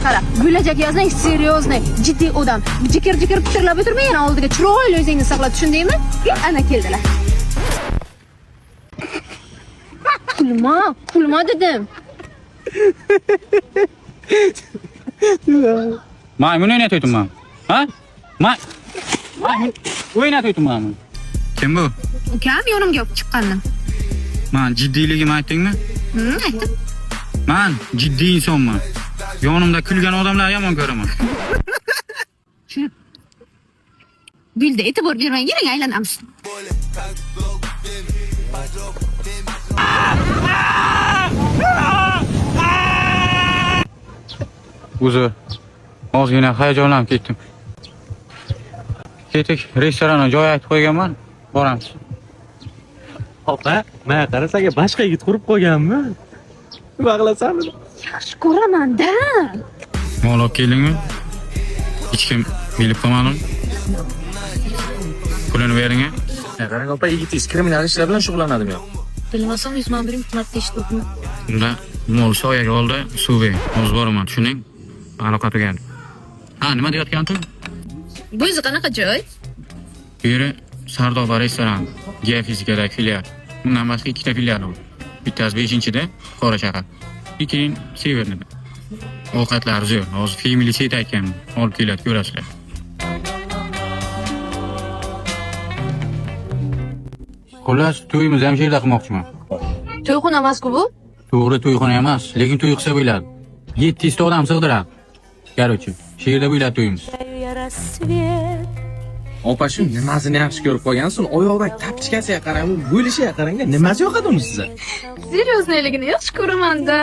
Qara, bo'lajak yozmang, seriozniy, jiddiy odam. Jikir-jikir fikrlab o'tirmang, yana oldiga chiroyli o'zingizni saqla, tushundingmi? Ana keldilar. Kulma dedim. Maymun o'ynatayapman men. Ha? Maymun o'ynatayapman men. Kim bu? Ukam yonimga olib chiqqandim. Men jiddiyligimni aytdingmi? Aytdim. Men jiddiy insonman. Yonimda kulgan odamlar yomon ko'raman. Gulda e'tibor bermang, yuring aylanamiz. O'zi ozgina hayajonlanib ketdim. Ketik, restoranga joy aytib qo'yganman. Boramiz. Opa, men qarasaga boshqa yigit qurib qo'yganmi? Nima qilasanmi? Yaxshi ko'raman-da. Mol olib keldingmi? Hech kim bilib qolmadimi? Pulini bering. Qarang opa, yigitingiz kriminal ishlar bilan shug'ullanadimi yo? Bilmasam 100 ming birim xizmat eshitdim. Unda mol soyaga oldi, suvi. Hozir boraman, tushuning? Aloqa tugadi. Ha, nima deyotgandim? Bu o'zi qanaqa joy? Biri Sardoba restoran, geofizikadagi filial. Bundan boshqa ikkita filial bor. Bittasi 5-da, Qora shahar. Ikkinchi Severnida. Ovqatlar zo'r. Hozir family set aytganman. Olib keladi, ko'rasizlar. Xullas, to'yimizni ham yerda qilmoqchiman. To'yxona emas-ku bu? To'g'ri, to'yxona emas, lekin to'y qilsa bo'ladi. 700 ta odam sig'diradi. Короче, yerda bo'ladi to'yimiz. Opa shu nimasini yaxshi ko'rib qo'ygansiz, oyog'idagi tapchikasiga qarang, bo'lishiga qarang, nimasi yoqadi uni sizga? Seriozligini yaxshi ko'raman-da.